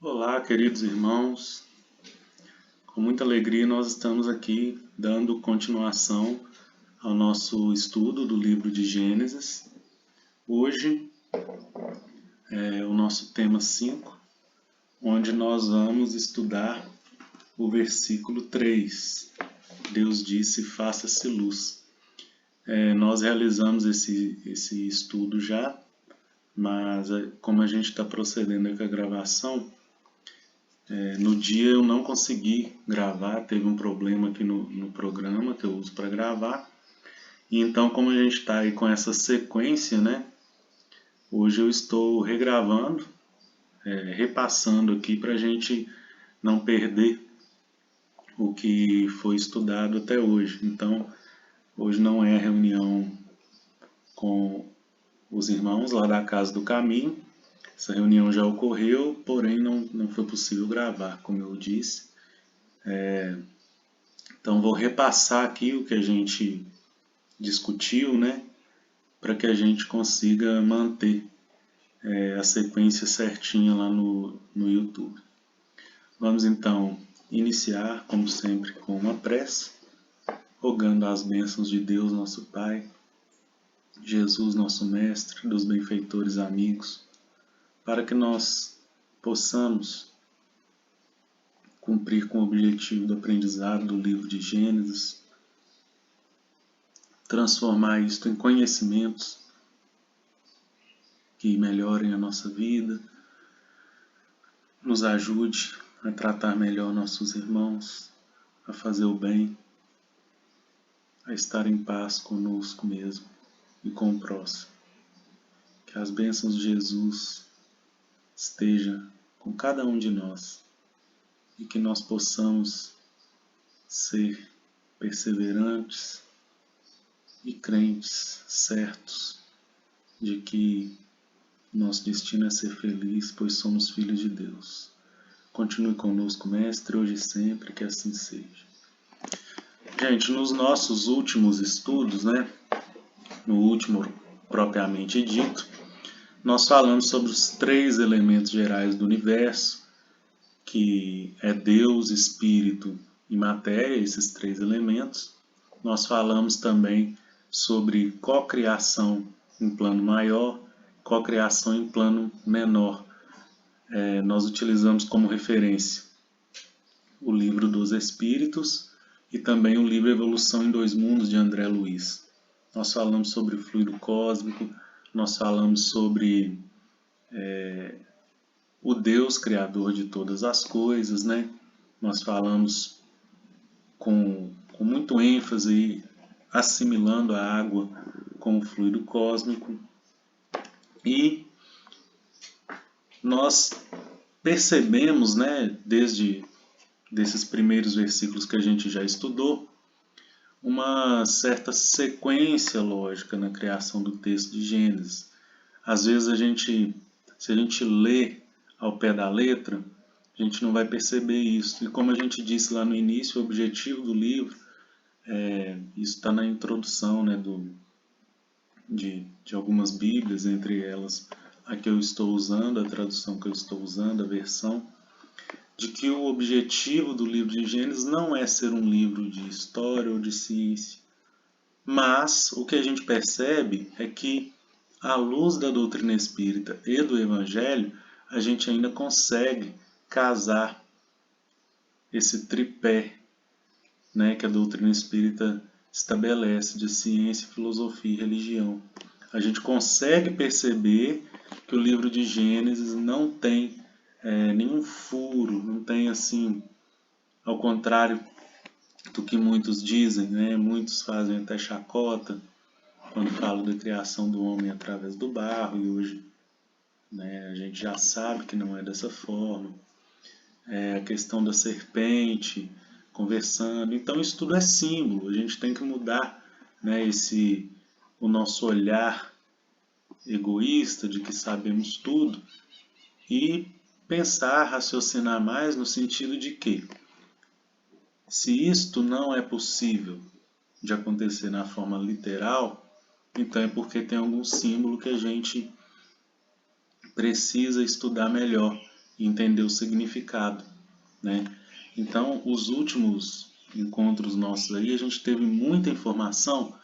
Olá, queridos irmãos. Com muita alegria nós estamos aqui dando continuação ao nosso estudo do livro de Gênesis. Hoje é o nosso tema 5, onde nós vamos estudar o versículo 3. Deus disse: faça-se luz. Nós realizamos esse estudo já, mas como a gente está procedendo com a gravação, no dia eu não consegui gravar, teve um problema aqui no programa que eu uso para gravar. E então, como a gente está aí com essa sequência, né? Hoje eu estou regravando, repassando aqui para a gente não perder o que foi estudado até hoje. Então, hoje não é reunião com os irmãos lá da Casa do Caminho. Essa reunião já ocorreu, porém não foi possível gravar, como eu disse. Então vou repassar aqui o que a gente discutiu, né? Para que a gente consiga manter a sequência certinha lá no YouTube. Vamos então iniciar, como sempre, com uma prece, rogando as bênçãos de Deus, nosso Pai, Jesus, nosso Mestre, dos benfeitores amigos, para que nós possamos cumprir com o objetivo do aprendizado do livro de Gênesis, transformar isto em conhecimentos que melhorem a nossa vida, nos ajude a tratar melhor nossos irmãos, a fazer o bem, a estar em paz conosco mesmo e com o próximo. Que as bênçãos de Jesus estejam com cada um de nós e que nós possamos ser perseverantes e crentes certos de que nosso destino é ser feliz, pois somos filhos de Deus. Continue conosco, Mestre, hoje e sempre, que assim seja. Gente, nos nossos últimos estudos, né, no último propriamente dito, nós falamos sobre os 3 elementos gerais do universo, que é Deus, Espírito e Matéria, esses 3 elementos. Nós falamos também sobre cocriação em plano maior, cocriação em plano menor. Nós utilizamos como referência o livro dos Espíritos e também o livro Evolução em 2 Mundos, de André Luiz. Nós falamos sobre o fluido cósmico, nós falamos sobre o Deus Criador de todas as coisas, né? Nós falamos com muito ênfase, assimilando a água com o fluido cósmico. E nós percebemos, né, desde desses primeiros versículos que a gente já estudou, uma certa sequência lógica na criação do texto de Gênesis. Às vezes se a gente lê ao pé da letra, a gente não vai perceber isso. E como a gente disse lá no início, o objetivo do livro, isso está na introdução, né, de algumas bíblias, entre elas a que eu estou usando, a tradução que eu estou usando, a versão, de que o objetivo do livro de Gênesis não é ser um livro de história ou de ciência, mas o que a gente percebe é que, à luz da doutrina espírita e do Evangelho, a gente ainda consegue casar esse tripé, né, que a doutrina espírita estabelece de ciência, filosofia e religião. A gente consegue perceber que o livro de Gênesis não tem nenhum furo, não tem assim, ao contrário do que muitos dizem, né? Muitos fazem até chacota quando falam da criação do homem através do barro, e hoje, né, a gente já sabe que não é dessa forma. A questão da serpente conversando, então isso tudo é símbolo, a gente tem que mudar, né, o nosso olhar egoísta de que sabemos tudo e pensar, raciocinar mais no sentido de que, se isto não é possível de acontecer na forma literal, então é porque tem algum símbolo que a gente precisa estudar melhor e entender o significado, né? Então, os últimos encontros nossos aí, a gente teve muita informação,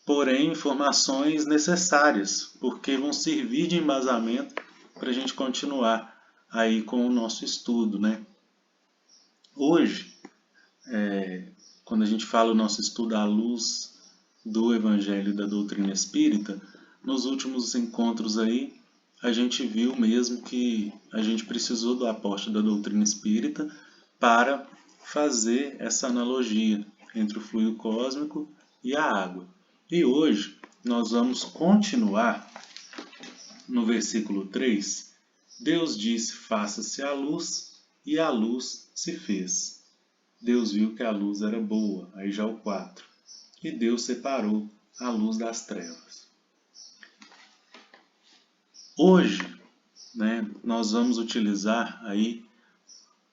porém informações necessárias, porque vão servir de embasamento para a gente continuar aí com o nosso estudo, né? Hoje, quando a gente fala o nosso estudo à luz do Evangelho e da doutrina espírita, nos últimos encontros aí, a gente viu mesmo que a gente precisou do aporte da doutrina espírita para fazer essa analogia entre o fluido cósmico e a água. E hoje nós vamos continuar no versículo 3. Deus disse: faça-se a luz, e a luz se fez. Deus viu que a luz era boa, aí já o 4. E Deus separou a luz das trevas. Hoje, né, nós vamos utilizar aí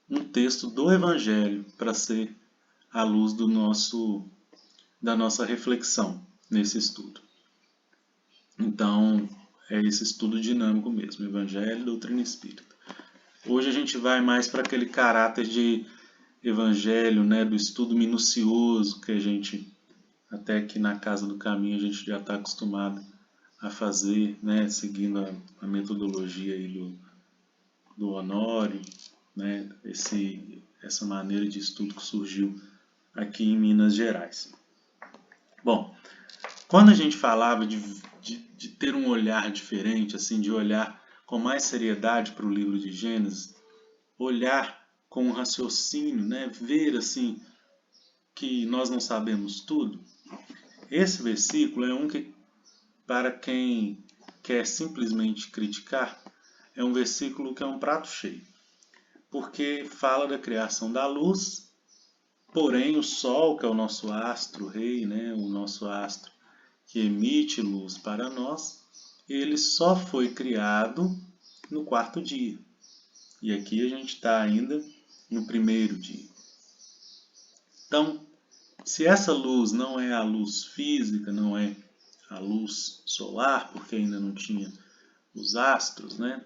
um texto do Evangelho para ser a luz da nossa reflexão nesse estudo. Então, é esse estudo dinâmico mesmo, Evangelho e doutrina espírita. Hoje a gente vai mais para aquele caráter de Evangelho, né, do estudo minucioso que a gente, até aqui na Casa do Caminho, a gente já está acostumado a fazer, né, seguindo a metodologia aí do Honório, né, essa maneira de estudo que surgiu aqui em Minas Gerais. Bom, quando a gente falava de ter um olhar diferente, assim, de olhar com mais seriedade para o livro de Gênesis, olhar com um raciocínio, né, ver assim que nós não sabemos tudo, esse versículo é um que, para quem quer simplesmente criticar, é um versículo que é um prato cheio, porque fala da criação da luz, porém o Sol, que é o nosso astro-rei, né, o nosso astro que emite luz para nós, ele só foi criado no 4º dia. E aqui a gente está ainda no 1º dia. Então, se essa luz não é a luz física, não é a luz solar, porque ainda não tinha os astros, né?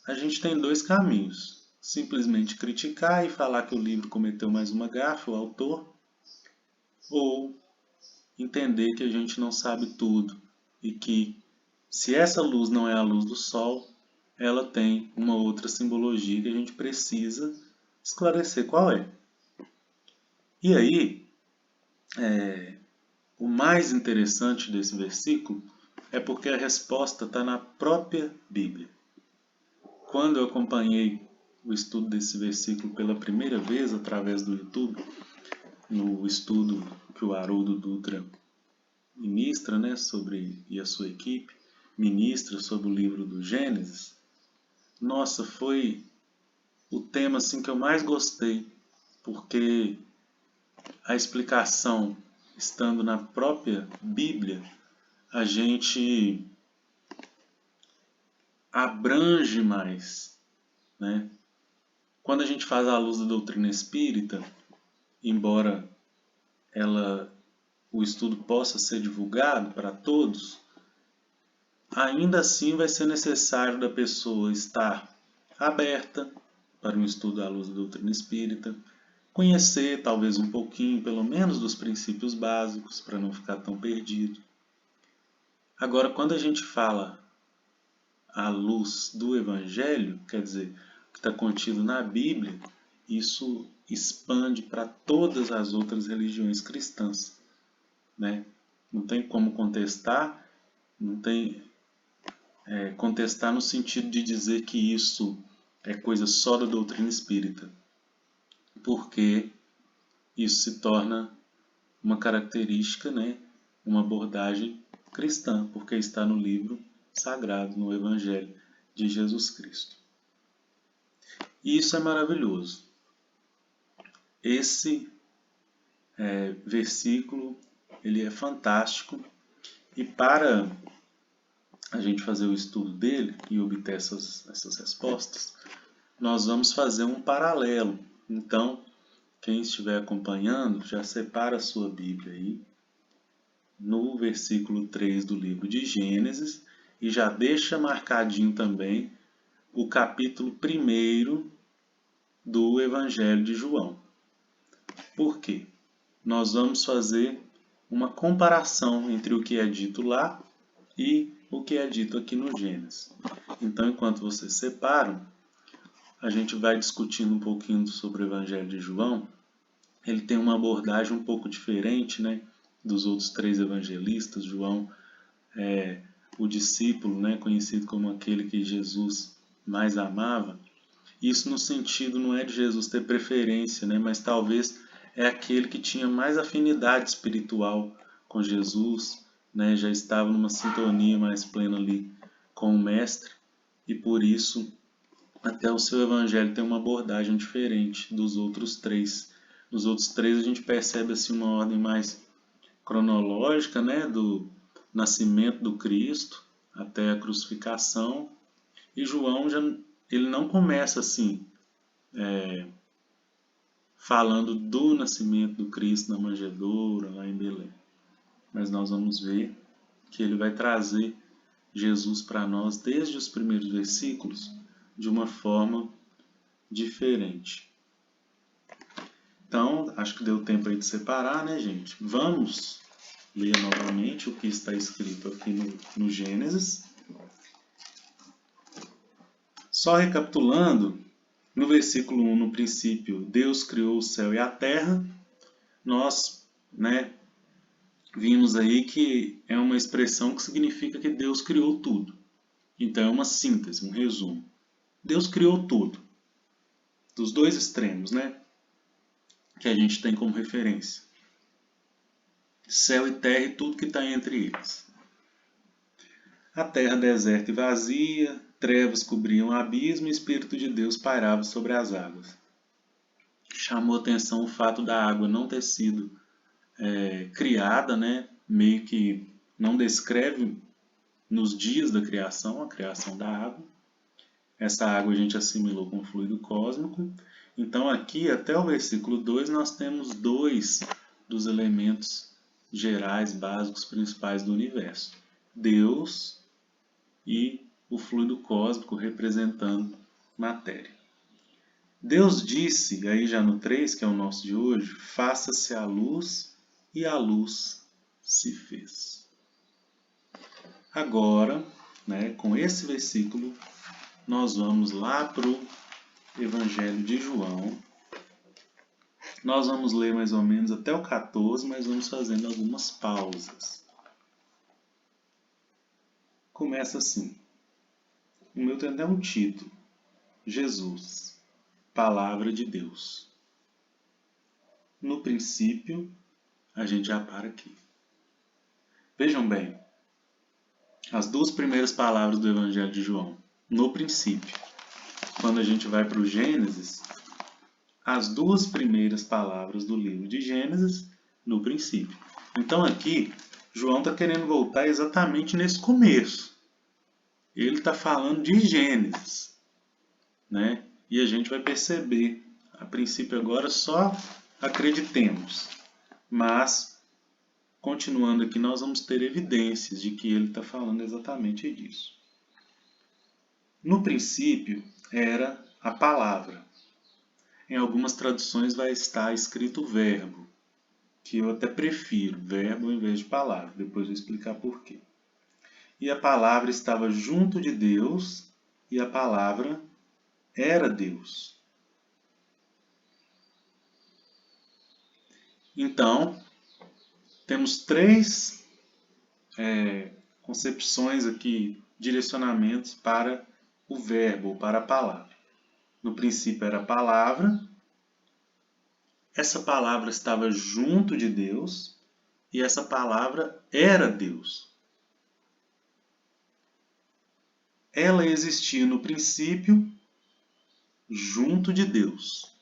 A gente tem 2 caminhos. Simplesmente criticar e falar que o livro cometeu mais uma gafe, o autor, ou entender que a gente não sabe tudo e que, se essa luz não é a luz do Sol, ela tem uma outra simbologia que a gente precisa esclarecer qual é. E aí, o mais interessante desse versículo é porque a resposta está na própria Bíblia. Quando eu acompanhei o estudo desse versículo pela primeira vez através do YouTube, no estudo que o Haroldo Dutra ministra, né, e a sua equipe ministra sobre o livro do Gênesis, nossa, foi o tema assim, que eu mais gostei, porque a explicação estando na própria Bíblia, a gente abrange mais, né? Quando a gente faz a luz da doutrina espírita, embora o estudo possa ser divulgado para todos, ainda assim vai ser necessário da pessoa estar aberta para um estudo à luz da doutrina espírita, conhecer talvez um pouquinho, pelo menos, dos princípios básicos, para não ficar tão perdido. Agora, quando a gente fala à luz do Evangelho, quer dizer, o que está contido na Bíblia, isso expande para todas as outras religiões cristãs, né? Não tem como contestar, não tem contestar no sentido de dizer que isso é coisa só da doutrina espírita, porque isso se torna uma característica, né, uma abordagem cristã, porque está no livro sagrado, no Evangelho de Jesus Cristo. E isso é maravilhoso. Esse versículo, ele é fantástico, e para a gente fazer o estudo dele e obter essas respostas, nós vamos fazer um paralelo. Então, quem estiver acompanhando, já separa a sua Bíblia aí no versículo 3 do livro de Gênesis e já deixa marcadinho também o capítulo 1º do Evangelho de João. Por quê? Nós vamos fazer uma comparação entre o que é dito lá e o que é dito aqui no Gênesis. Então, enquanto vocês separam, a gente vai discutindo um pouquinho sobre o Evangelho de João. Ele tem uma abordagem um pouco diferente, né, dos outros 3 evangelistas. João é o discípulo, né, conhecido como aquele que Jesus mais amava. Isso no sentido não é de Jesus ter preferência, né, mas talvez é aquele que tinha mais afinidade espiritual com Jesus, né, já estava numa sintonia mais plena ali com o Mestre, e por isso até o seu evangelho tem uma abordagem diferente dos outros 3. Nos outros 3 a gente percebe assim uma ordem mais cronológica, né, do nascimento do Cristo até a crucificação, e João ele não começa assim, falando do nascimento do Cristo na manjedoura, lá em Belém. Mas nós vamos ver que ele vai trazer Jesus para nós desde os primeiros versículos de uma forma diferente. Então, acho que deu tempo aí de separar, né, gente? Vamos ler novamente o que está escrito aqui no Gênesis. Só recapitulando, no versículo 1, no princípio, Deus criou o céu e a terra. Nós, né, vimos aí que é uma expressão que significa que Deus criou tudo. Então é uma síntese, um resumo. Deus criou tudo. Dos 2 extremos, né, que a gente tem como referência. Céu e terra e tudo que está entre eles. A terra deserta e vazia, trevas cobriam o abismo e o Espírito de Deus pairava sobre as águas. Chamou atenção o fato da água não ter sido criada, né? Meio que não descreve nos dias da criação, a criação da água. Essa água a gente assimilou com o fluido cósmico. Então aqui, até o versículo 2, nós temos 2 dos elementos gerais, básicos, principais do universo. Deus e o fluido cósmico representando matéria. Deus disse, aí já no 3, que é o nosso de hoje, faça-se a luz, e a luz se fez. Agora, né, com esse versículo, nós vamos lá para o Evangelho de João. Nós vamos ler mais ou menos até o 14, mas vamos fazendo algumas pausas. Começa assim. O meu tem até um título. Jesus, Palavra de Deus. No princípio, a gente já para aqui. Vejam bem, as 2 primeiras palavras do Evangelho de João. No princípio. Quando a gente vai para o Gênesis, as 2 primeiras palavras do livro de Gênesis, no princípio. Então aqui, João está querendo voltar exatamente nesse começo. Ele está falando de Gênesis, né? E a gente vai perceber, a princípio agora só acreditemos, mas continuando aqui nós vamos ter evidências de que ele está falando exatamente disso. No princípio era a palavra. Em algumas traduções vai estar escrito verbo, que eu até prefiro, verbo em vez de palavra, depois eu vou explicar por quê. E a palavra estava junto de Deus, e a palavra era Deus. Então, temos 3 concepções aqui, direcionamentos para o verbo, ou para a palavra. No princípio era a palavra, essa palavra estava junto de Deus, e essa palavra era Deus. Ela existia no princípio, junto de Deus.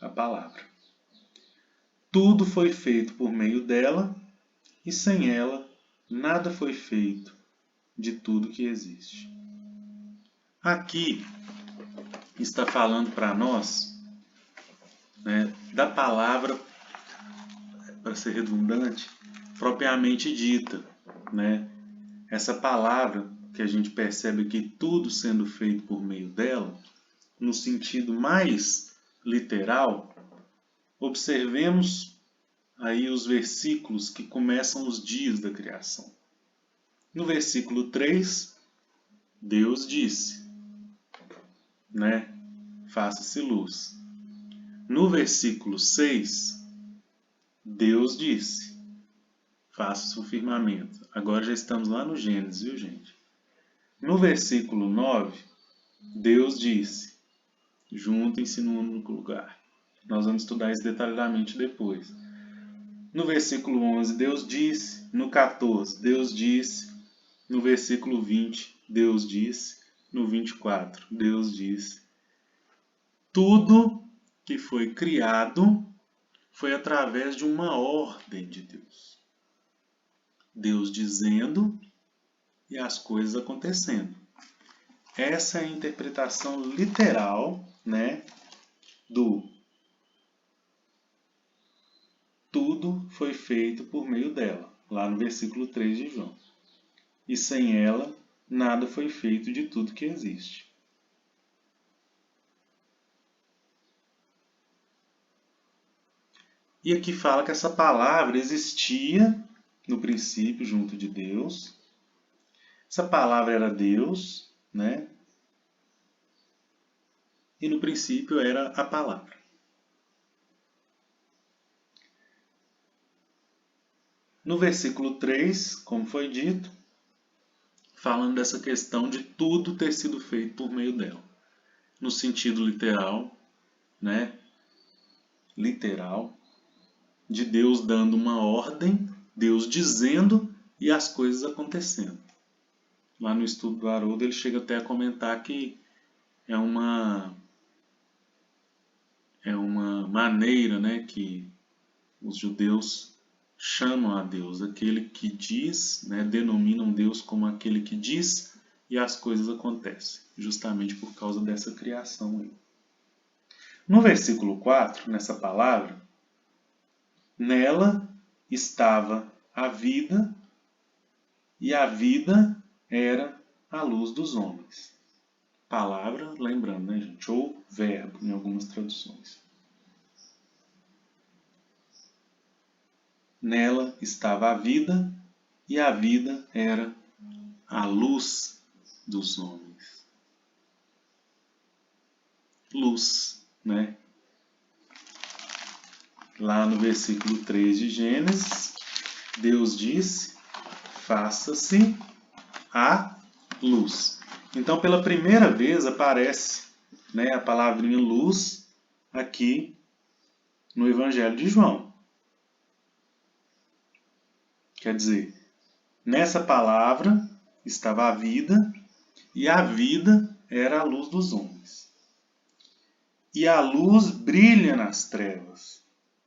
A palavra. Tudo foi feito por meio dela, e sem ela, nada foi feito de tudo que existe. Aqui está falando para nós, né, da palavra, para ser redundante, propriamente dita, né? Essa palavra que a gente percebe aqui tudo sendo feito por meio dela, no sentido mais literal, observemos aí os versículos que começam os dias da criação. No versículo 3, Deus disse, né? Faça-se luz. No versículo 6, Deus disse, faça-se o firmamento. Agora já estamos lá no Gênesis, viu, gente? No versículo 9, Deus disse, juntem-se num único lugar. Nós vamos estudar isso detalhadamente depois. No versículo 11, Deus disse. No 14, Deus disse. No versículo 20, Deus disse. No 24, Deus disse. Tudo que foi criado foi através de uma ordem de Deus. Deus dizendo e as coisas acontecendo. Essa é a interpretação literal, né, do tudo foi feito por meio dela, lá no versículo 3 de João. E sem ela, nada foi feito de tudo que existe. E aqui fala que essa palavra existia no princípio junto de Deus. Essa palavra era Deus, né? E no princípio era a palavra. No versículo 3, como foi dito, falando dessa questão de tudo ter sido feito por meio dela. No sentido literal, né? Literal, de Deus dando uma ordem, Deus dizendo e as coisas acontecendo. Lá no estudo do Haroldo ele chega até a comentar que é uma maneira, né, que os judeus chamam a Deus, aquele que diz, né, denominam Deus como aquele que diz e as coisas acontecem, justamente por causa dessa criação aí. No versículo 4, nessa palavra, nela estava a vida e a vida era a luz dos homens. Palavra, lembrando, né, gente? Ou verbo, em algumas traduções. Nela estava a vida, e a vida era a luz dos homens. Luz, né? Lá no versículo 3 de Gênesis, Deus disse, faça-se a luz. Então, pela primeira vez aparece, né, a palavrinha luz aqui no Evangelho de João. Quer dizer, nessa palavra estava a vida, e a vida era a luz dos homens. E a luz brilha nas trevas,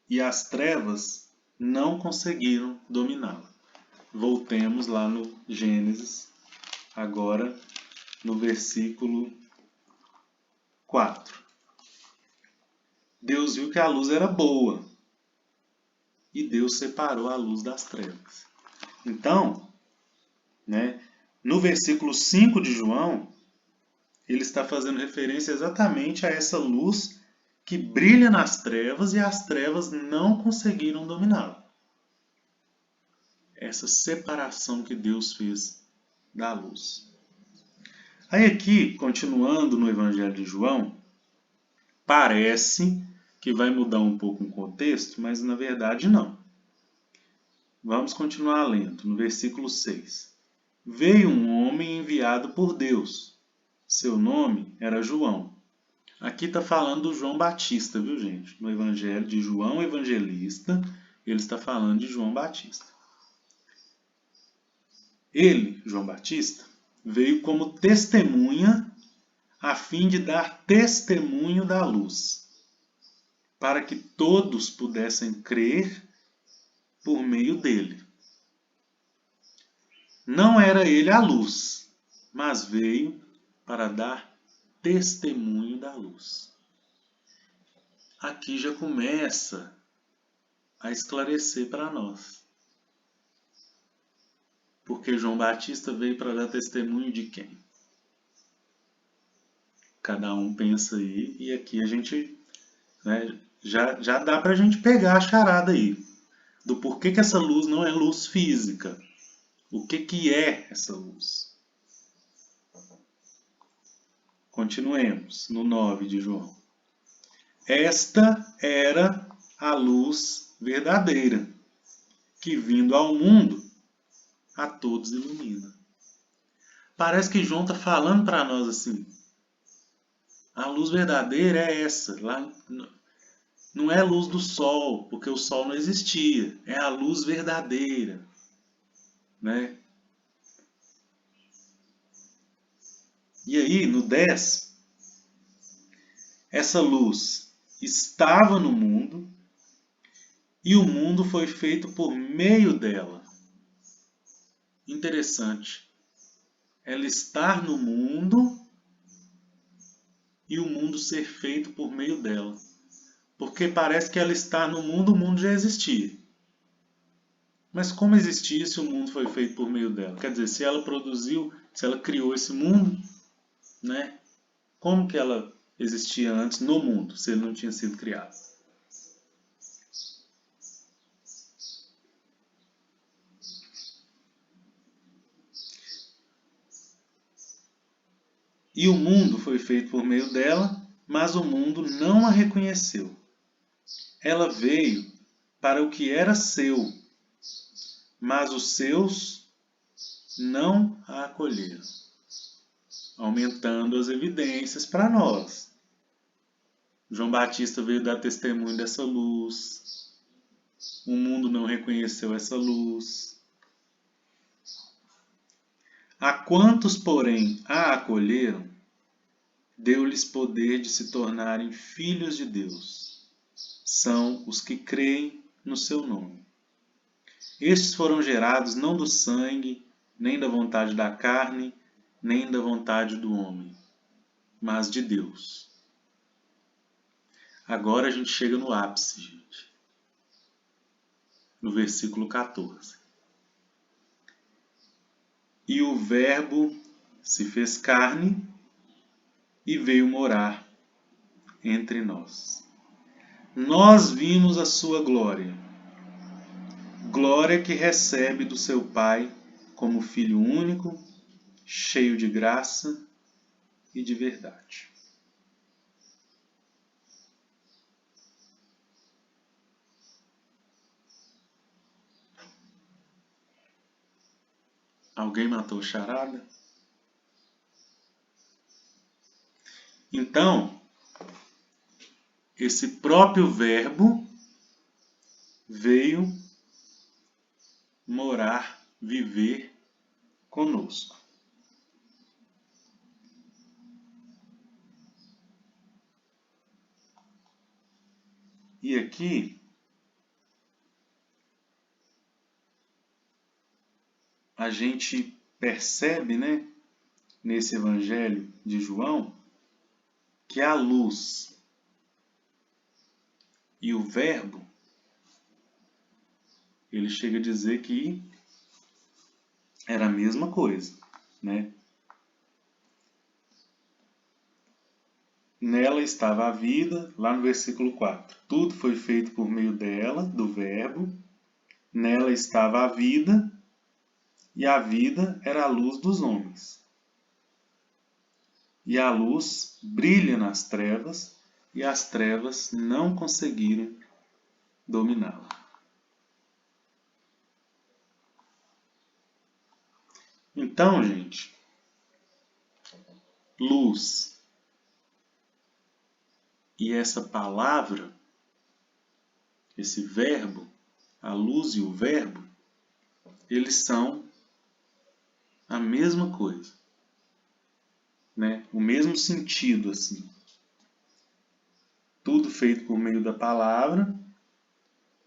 e as trevas não conseguiram dominá-la. Voltemos lá no Gênesis, agora no versículo 4. Deus viu que a luz era boa, e Deus separou a luz das trevas. Então, né, no versículo 5 de João, ele está fazendo referência exatamente a essa luz que brilha nas trevas e as trevas não conseguiram dominá-la. Essa separação que Deus fez da luz. Aí aqui, continuando no Evangelho de João, parece que vai mudar um pouco o contexto, mas na verdade não. Vamos continuar lendo, no versículo 6. Veio um homem enviado por Deus. Seu nome era João. Aqui está falando do João Batista, viu, gente? No Evangelho de João Evangelista, ele está falando de João Batista. Ele, João Batista, veio como testemunha a fim de dar testemunho da luz, para que todos pudessem crer por meio dele. Não era ele a luz, mas veio para dar testemunho da luz. Aqui já começa a esclarecer para nós. Porque João Batista veio para dar testemunho de quem? Cada um pensa aí, e aqui a gente, né, já dá para a gente pegar a charada aí, do porquê que essa luz não é luz física. O que é essa luz? Continuemos no 9 de João. Esta era a luz verdadeira, que vindo ao mundo, a todos ilumina. Parece que João está falando para nós assim, a luz verdadeira é essa, lá, não é a luz do sol, porque o sol não existia, é a luz verdadeira, né? E aí, no 10, essa luz estava no mundo e o mundo foi feito por meio dela. Interessante. Ela estar no mundo e o mundo ser feito por meio dela. Porque parece que ela está no mundo, o mundo já existia. Mas como existia se o mundo foi feito por meio dela? Quer dizer, se ela produziu, se ela criou esse mundo, né? Como que ela existia antes no mundo, se ele não tinha sido criado? E o mundo foi feito por meio dela, mas o mundo não a reconheceu. Ela veio para o que era seu, mas os seus não a acolheram, aumentando as evidências para nós. João Batista veio dar testemunho dessa luz, o mundo não reconheceu essa luz. A quantos, porém, a acolheram, deu-lhes poder de se tornarem filhos de Deus. São os que creem no seu nome. Estes foram gerados não do sangue, nem da vontade da carne, nem da vontade do homem, mas de Deus. Agora a gente chega no ápice, gente. No versículo 14. E o Verbo se fez carne e veio morar entre nós. Nós vimos a sua glória, glória que recebe do seu Pai como Filho único, cheio de graça e de verdade. Alguém matou charada? Então, esse próprio Verbo veio morar, viver conosco. E aqui a gente percebe, né, nesse Evangelho de João, que a luz e o Verbo, ele chega a dizer que era a mesma coisa, né? Nela estava a vida, lá no versículo 4. Tudo foi feito por meio dela, do Verbo. Nela estava a vida, e a vida era a luz dos homens. E a luz brilha nas trevas, e as trevas não conseguiram dominá-la. Então, gente, luz e essa palavra, esse verbo, a luz e o verbo, eles são a mesma coisa, né? O mesmo sentido, assim. Tudo feito por meio da palavra.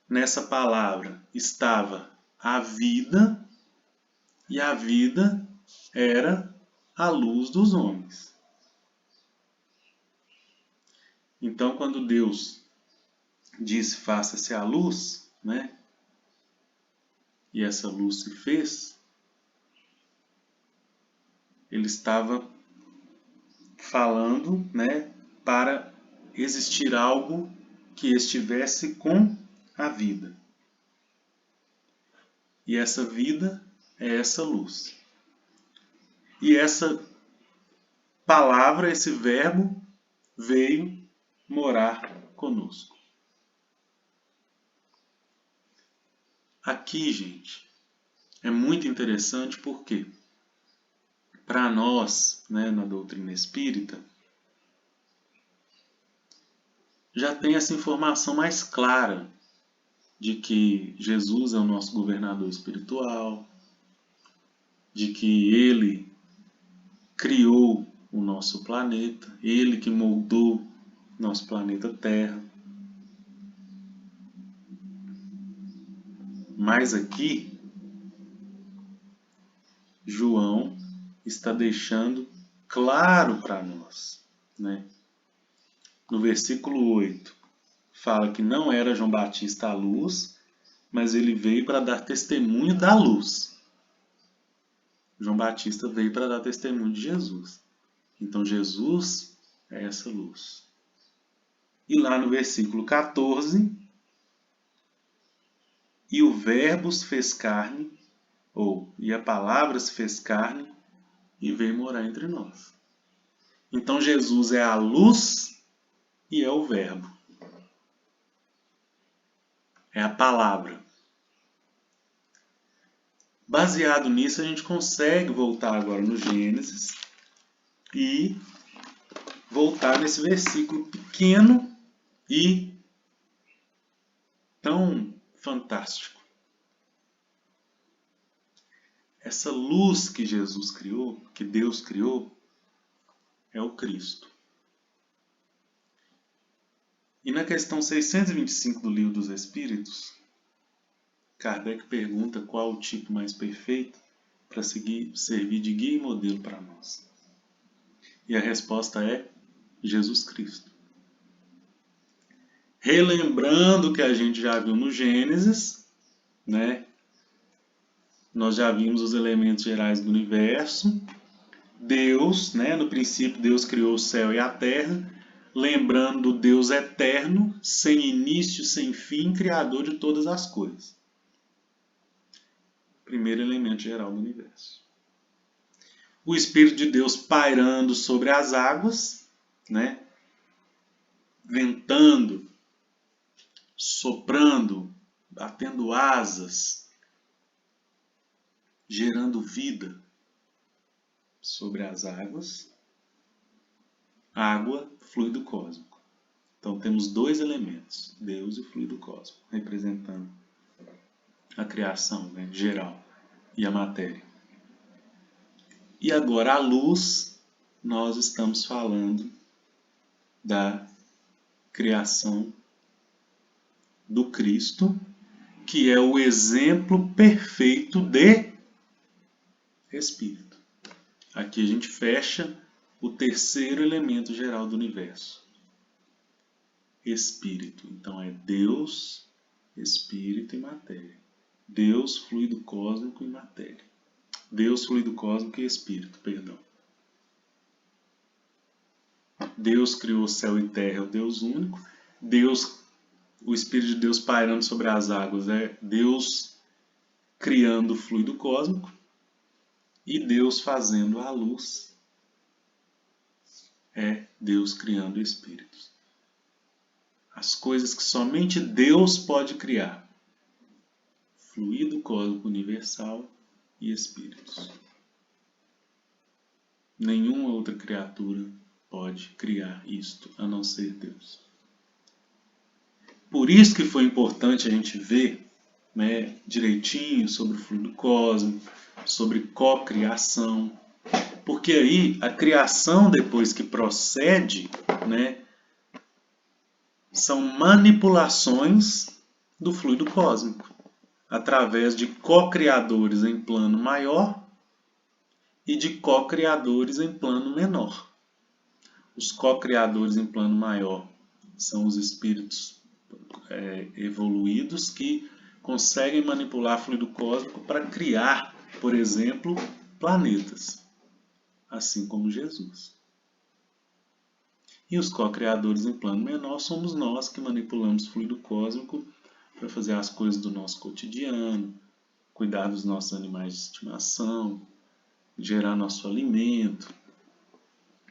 Nessa palavra estava a vida, e a vida era a luz dos homens. Então, quando Deus disse faça-se a luz, né? E essa luz se fez, ele estava falando, né, para existir algo que estivesse com a vida. E essa vida é essa luz. E essa palavra, esse verbo, veio morar conosco. Aqui, gente, é muito interessante porque, para nós, né, na doutrina espírita, já tem essa informação mais clara de que Jesus é o nosso governador espiritual, de que Ele criou o nosso planeta, Ele que moldou nosso planeta Terra. Mas aqui, João está deixando claro para nós, né? No versículo 8, fala que não era João Batista a luz, mas ele veio para dar testemunho da luz. João Batista veio para dar testemunho de Jesus. Então Jesus é essa luz. E lá no versículo 14, e o verbo se fez carne, e a palavra se fez carne e veio morar entre nós. Então Jesus é a luz e é o verbo. É a palavra. Baseado nisso, a gente consegue voltar agora no Gênesis e voltar nesse versículo pequeno e tão fantástico. Essa luz que Jesus criou, que Deus criou, é o Cristo. E na questão 625 do Livro dos Espíritos, Kardec pergunta qual o tipo mais perfeito para servir de guia e modelo para nós. E a resposta é Jesus Cristo. Relembrando o que a gente já viu no Gênesis, né? Nós já vimos os elementos gerais do universo. Deus, né? No princípio Deus criou o céu e a terra, lembrando do Deus eterno, sem início, sem fim, criador de todas as coisas. Primeiro elemento geral do universo. O Espírito de Deus pairando sobre as águas, né? Ventando, soprando, batendo asas, gerando vida sobre as águas. Água, fluido cósmico. Então temos dois elementos, Deus e o fluido cósmico, representando a criação, né, geral e a matéria. E agora a luz, nós estamos falando da criação do Cristo, que é o exemplo perfeito de Espírito. Aqui a gente fecha o terceiro elemento geral do universo. Espírito. Então é Deus, Espírito e matéria. Deus, fluido cósmico e matéria. Deus, fluido cósmico e Espírito, perdão. Deus criou o céu e terra, é o Deus único. Deus, o Espírito de Deus pairando sobre as águas, é Deus criando o fluido cósmico. E Deus fazendo a luz é Deus criando espíritos. As coisas que somente Deus pode criar. Fluido cósmico universal e espíritos. Nenhuma outra criatura pode criar isto, a não ser Deus. Por isso que foi importante a gente ver, né, direitinho sobre o fluido cósmico, sobre cocriação, porque aí a criação depois que procede, né, são manipulações do fluido cósmico, através de co-criadores em plano maior e de co-criadores em plano menor. Os co-criadores em plano maior são os espíritos evoluídos que conseguem manipular fluido cósmico para criar, por exemplo, planetas. assim como Jesus. E os co-criadores em plano menor somos nós que manipulamos fluido cósmico para fazer as coisas do nosso cotidiano, cuidar dos nossos animais de estimação, gerar nosso alimento.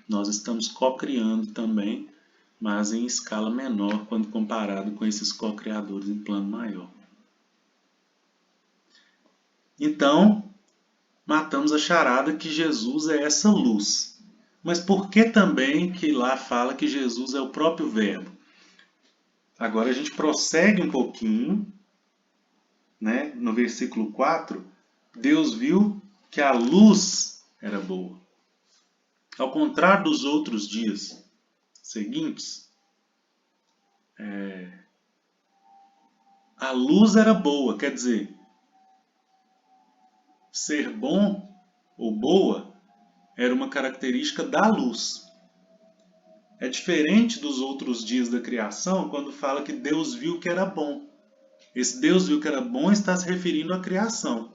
Nós estamos co-criando também, mas em escala menor quando comparado com esses co-criadores em plano maior. Então, matamos a charada que Jesus é essa luz. Mas por que também que lá fala que Jesus é o próprio Verbo? Agora a gente prossegue um pouquinho, né? No versículo 4, Deus viu que a luz era boa. Ao contrário dos outros dias seguintes, a luz era boa, quer dizer, ser bom ou boa era uma característica da luz. É diferente dos outros dias da criação, quando fala que Deus viu que era bom. Esse Deus viu que era bom está se referindo à criação.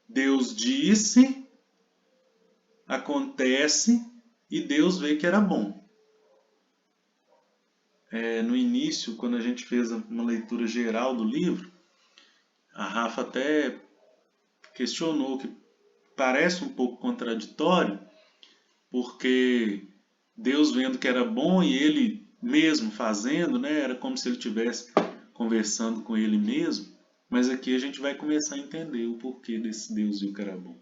Deus disse, acontece e Deus vê que era bom. No início, quando a gente fez uma leitura geral do livro, a Rafa até questionou que parece um pouco contraditório, porque Deus vendo que era bom e ele mesmo fazendo, né, era como se ele estivesse conversando com ele mesmo, mas aqui a gente vai começar a entender o porquê desse Deus viu que era bom.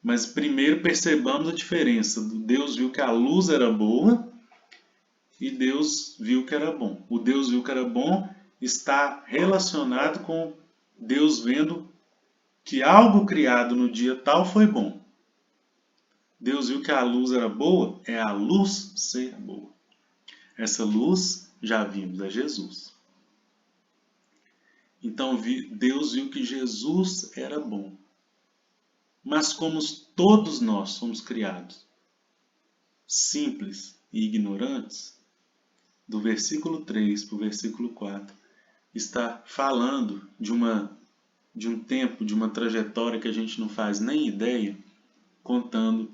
Mas primeiro percebamos a diferença do Deus viu que a luz era boa e Deus viu que era bom. O Deus viu que era bom está relacionado com Deus vendo que algo criado no dia tal foi bom. Deus viu que a luz era boa, é a luz ser boa. Essa luz, já vimos, é Jesus. Então Deus viu que Jesus era bom. Mas como todos nós somos criados simples e ignorantes, do versículo 3 para o versículo 4, está falando de um tempo, de uma trajetória que a gente não faz nem ideia, contando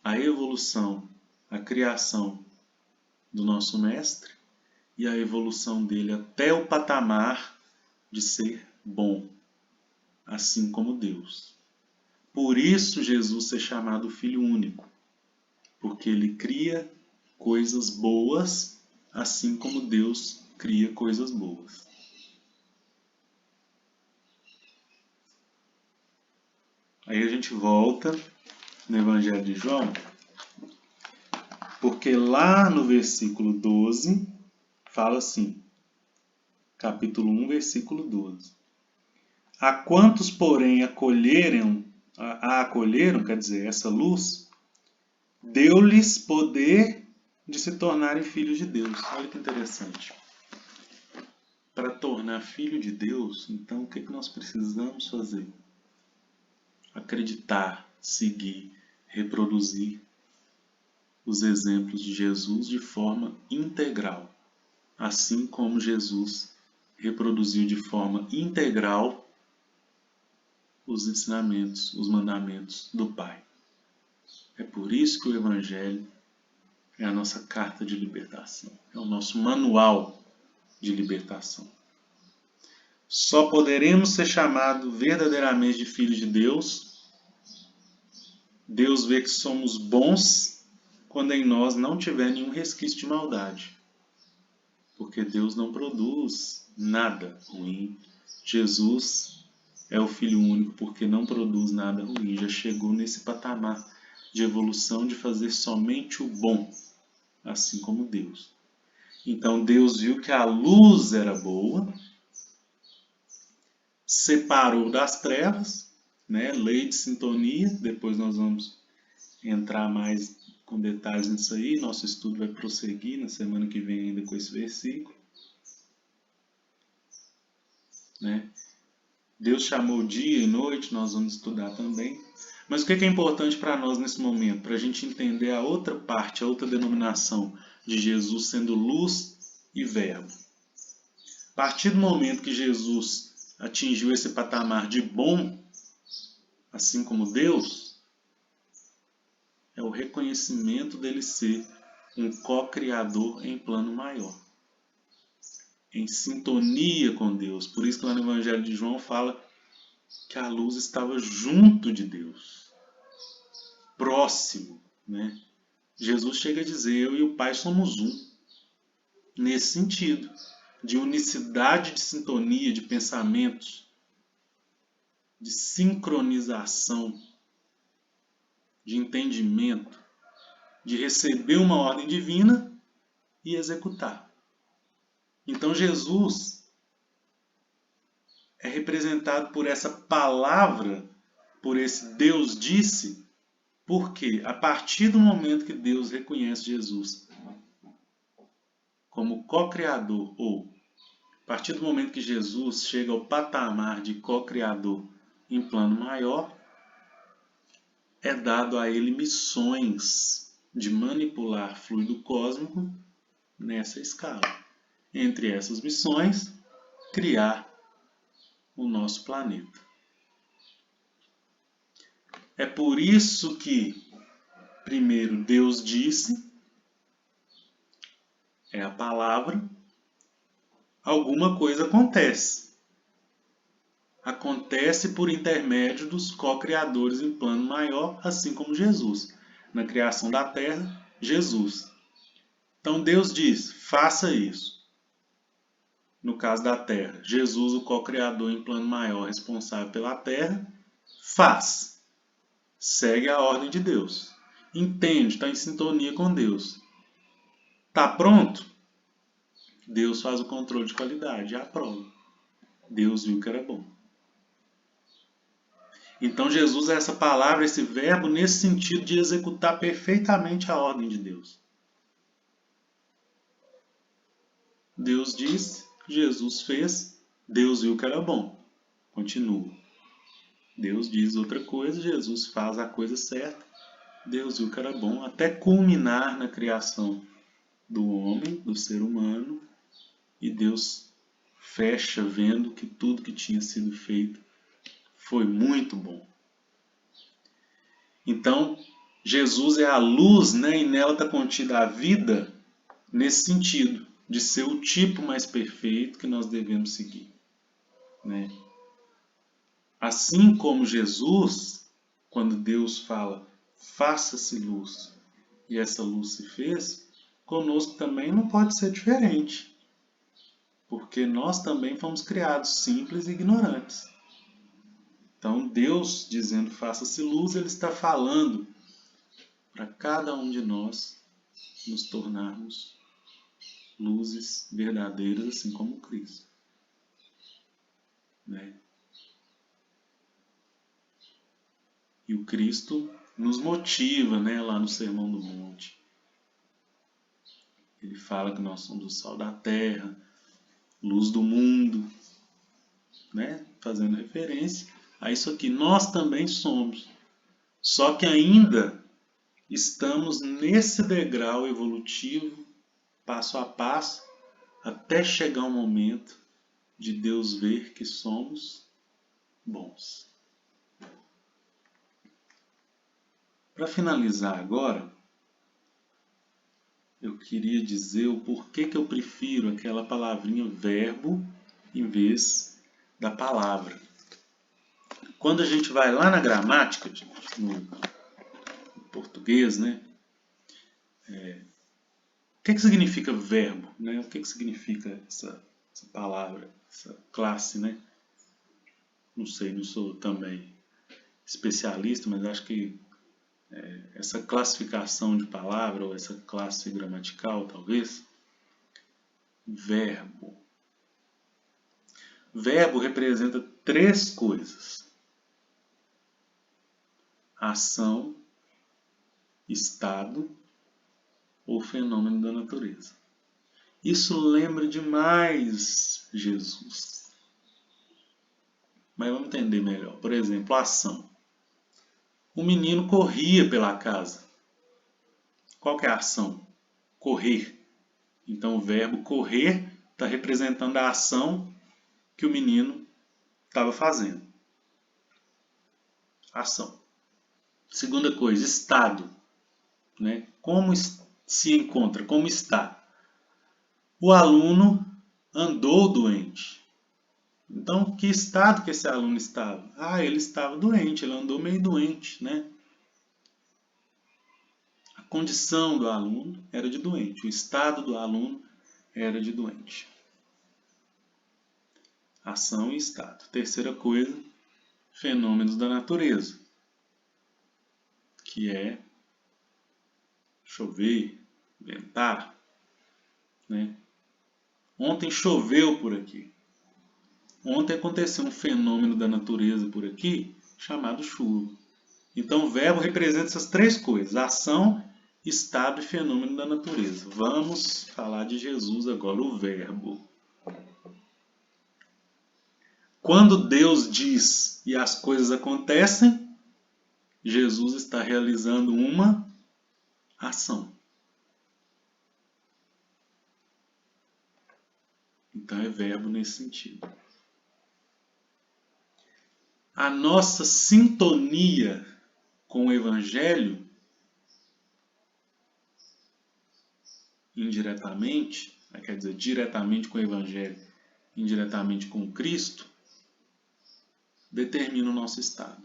a evolução, a criação do nosso mestre e a evolução dele até o patamar de ser bom, assim como Deus. Por isso Jesus é chamado Filho Único, porque ele cria coisas boas, assim como Deus cria coisas boas. Aí a gente volta no Evangelho de João, porque lá no versículo 12, fala assim, capítulo 1, versículo 12. A quantos, porém, a acolheram, quer dizer, essa luz, deu-lhes poder de se tornarem filhos de Deus. Olha que interessante. Para tornar filho de Deus, então o que nós precisamos fazer? Acreditar, seguir, reproduzir os exemplos de Jesus de forma integral, assim como Jesus reproduziu de forma integral os ensinamentos, os mandamentos do Pai. É por isso que o Evangelho é a nossa carta de libertação, é o nosso manual de libertação. Só poderemos ser chamados verdadeiramente de filhos de Deus. Deus vê que somos bons quando em nós não tiver nenhum resquício de maldade. Porque Deus não produz nada ruim. Jesus é o Filho único porque não produz nada ruim. Já chegou nesse patamar de evolução de fazer somente o bom, assim como Deus. Então Deus viu que a luz era boa, separou das trevas, né? Lei de sintonia, depois nós vamos entrar mais com detalhes nisso aí, nosso estudo vai prosseguir na semana que vem ainda com esse versículo. Né? Deus chamou dia e noite, nós vamos estudar também. Mas o que é importante para nós nesse momento? Para a gente entender a outra parte, a outra denominação de Jesus sendo luz e verbo. A partir do momento que Jesus atingiu esse patamar de bom, assim como Deus, é o reconhecimento dele ser um co-criador em plano maior, em sintonia com Deus. Por isso que lá no Evangelho de João fala que a luz estava junto de Deus, próximo, né? Jesus chega a dizer, eu e o Pai somos um, nesse sentido, de unicidade de sintonia, de pensamentos, de sincronização, de entendimento, de receber uma ordem divina e executar. Então Jesus é representado por essa palavra, por esse Deus disse, porque a partir do momento que Deus reconhece Jesus como co-criador, ou a partir do momento que Jesus chega ao patamar de co-criador em plano maior, é dado a ele missões de manipular fluido cósmico nessa escala. Entre essas missões, criar o nosso planeta. É por isso que, primeiro, Deus disse, é a palavra, alguma coisa acontece. Acontece por intermédio dos co-criadores em plano maior, assim como Jesus. Na criação da Terra, Jesus. Então Deus diz, faça isso. No caso da Terra, Jesus, o co-criador em plano maior, responsável pela Terra, faz. Segue a ordem de Deus. Entende, está em sintonia com Deus. Está pronto? Deus faz o controle de qualidade e aprova. Deus viu que era bom. Então Jesus é essa palavra, esse verbo, nesse sentido de executar perfeitamente a ordem de Deus. Deus disse, Jesus fez, Deus viu que era bom. Continua. Deus diz outra coisa, Jesus faz a coisa certa, Deus viu que era bom, até culminar na criação do homem, do ser humano, e Deus fecha vendo que tudo que tinha sido feito foi muito bom. Então, Jesus é a luz, né? E nela está contida a vida, nesse sentido, de ser o tipo mais perfeito que nós devemos seguir, né? Assim como Jesus, quando Deus fala, faça-se luz, e essa luz se fez, conosco também não pode ser diferente, porque nós também fomos criados simples e ignorantes. Então, Deus dizendo faça-se luz, Ele está falando para cada um de nós nos tornarmos luzes verdadeiras, assim como Cristo, né? E o Cristo nos motiva, né, lá no Sermão do Monte. Ele fala que nós somos o sal da terra, luz do mundo, né? Fazendo referência a isso aqui. Nós também somos. Só que ainda estamos nesse degrau evolutivo, passo a passo, até chegar um momento de Deus ver que somos bons. Para finalizar agora, eu queria dizer o porquê que eu prefiro aquela palavrinha verbo em vez da palavra. Quando a gente vai lá na gramática, no português, né? O que significa verbo? Né? O que significa essa palavra, essa classe, né? Não sei, não sou também especialista, mas acho que essa classificação de palavra, ou essa classe gramatical, talvez, verbo. Verbo representa três coisas: ação, estado ou fenômeno da natureza. Isso lembra demais Jesus. Mas vamos entender melhor. Por exemplo, ação. O menino corria pela casa. Qual que é a ação? Correr. Então o verbo correr está representando a ação que o menino estava fazendo. ação. Segunda coisa, estado, né? Como se encontra, como está. O aluno andou doente. Então, que estado que esse aluno estava? Ah, ele estava doente, ele andou meio doente, né? A condição do aluno era de doente, o estado do aluno era de doente. Ação e estado. Terceira coisa, fenômenos da natureza, que é chover, ventar, né? Ontem choveu por aqui. Ontem aconteceu um fenômeno da natureza por aqui chamado chuva. Então o verbo representa essas três coisas: ação, estado e fenômeno da natureza. Vamos falar de Jesus agora, o verbo. Quando Deus diz e as coisas acontecem, Jesus está realizando uma ação. Então é verbo nesse sentido. A nossa sintonia com o Evangelho, indiretamente, quer dizer, diretamente com o Evangelho, indiretamente com Cristo, determina o nosso estado.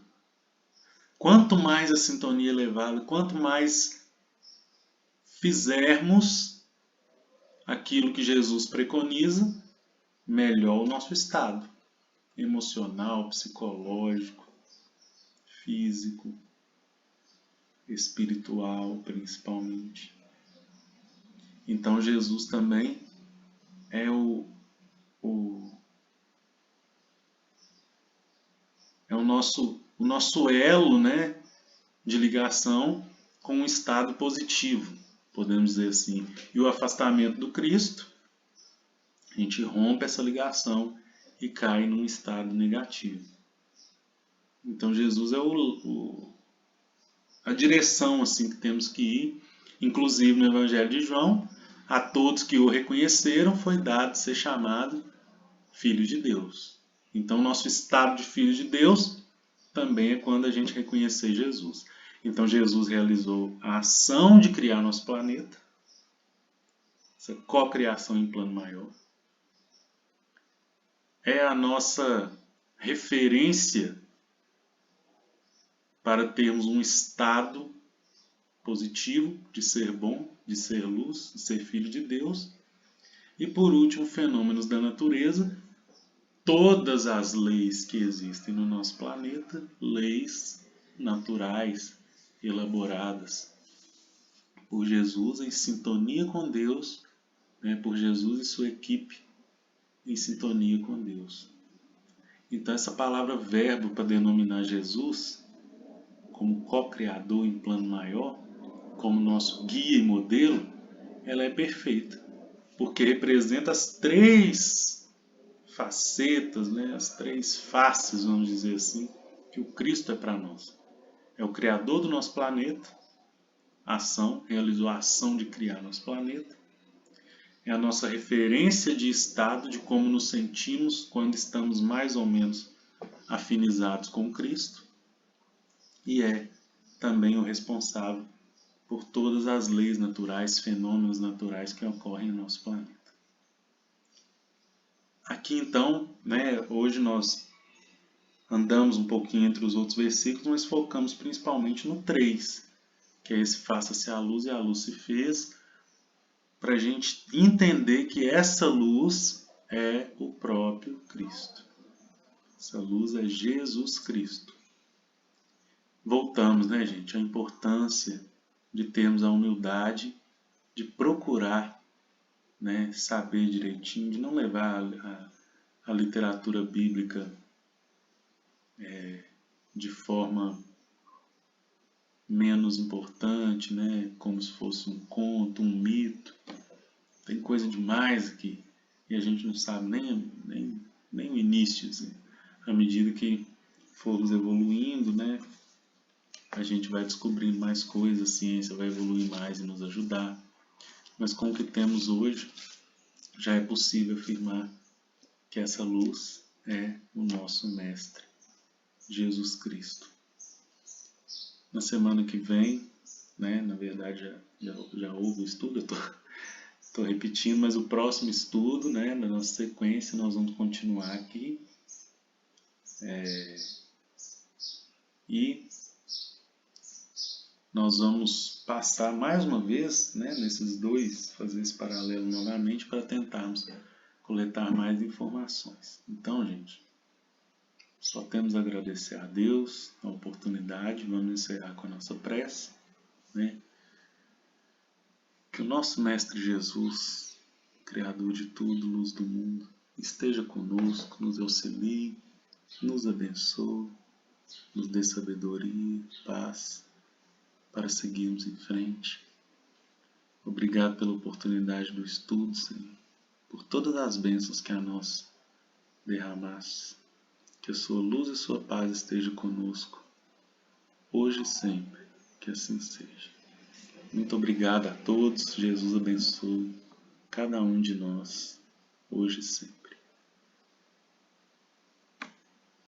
Quanto mais a sintonia é elevada, quanto mais fizermos aquilo que Jesus preconiza, melhor o nosso estado emocional, psicológico, físico, espiritual, principalmente. Então Jesus também é o nosso elo, né, de ligação com um estado positivo, podemos dizer assim. E o afastamento do Cristo, a gente rompe essa ligação e cai num estado negativo. Então Jesus é a direção assim que temos que ir. Inclusive no Evangelho de João, a todos que o reconheceram foi dado ser chamado Filho de Deus. Então nosso estado de Filho de Deus também é quando a gente reconhecer Jesus. Então Jesus realizou a ação de criar nosso planeta, essa cocriação em plano maior. É a nossa referência para termos um estado positivo de ser bom, de ser luz, de ser filho de Deus. E por último, fenômenos da natureza. Todas as leis que existem no nosso planeta, leis naturais, elaboradas por Jesus em sintonia com Deus, né, por Jesus e sua equipe em sintonia com Deus. Então essa palavra verbo para denominar Jesus como co-criador em plano maior, como nosso guia e modelo, ela é perfeita, porque representa as três facetas, né, as três faces, vamos dizer assim, que o Cristo é para nós. É o criador do nosso planeta, ação, realizou a ação de criar nosso planeta. É a nossa referência de estado, de como nos sentimos quando estamos mais ou menos afinizados com Cristo. E é também o responsável por todas as leis naturais, fenômenos naturais que ocorrem no nosso planeta. Aqui então, né, hoje nós andamos um pouquinho entre os outros versículos, mas focamos principalmente no 3, que é esse faça-se a luz e a luz se fez, para a gente entender que essa luz é o próprio Cristo. Essa luz é Jesus Cristo. Voltamos, né, gente, à importância de termos a humildade de procurar, né, saber direitinho, de não levar a literatura bíblica de forma menos importante, né, como se fosse um conto, um mito. Tem coisa demais aqui e a gente não sabe nem o início. Assim. À medida que formos evoluindo, né, a gente vai descobrindo mais coisas, a ciência vai evoluir mais e nos ajudar. Mas com o que temos hoje, já é possível afirmar que essa luz é o nosso Mestre, Jesus Cristo. Na semana que vem, né, na verdade já houve o estudo, eu estou repetindo, mas o próximo estudo, né, na nossa sequência, nós vamos continuar aqui. E nós vamos passar mais uma vez, né, nesses dois, fazer esse paralelo novamente para tentarmos coletar mais informações. Então, gente, só temos a agradecer a Deus a oportunidade. Vamos encerrar com a nossa prece, né? Que o nosso Mestre Jesus, Criador de tudo, luz do mundo, esteja conosco, nos auxilie, nos abençoe, nos dê sabedoria, paz, para seguirmos em frente. Obrigado pela oportunidade do estudo, Senhor, por todas as bênçãos que a nós derramaste. Que a sua luz e sua paz estejam conosco, hoje e sempre. Que assim seja. Muito obrigado a todos. Jesus abençoe cada um de nós, hoje e sempre.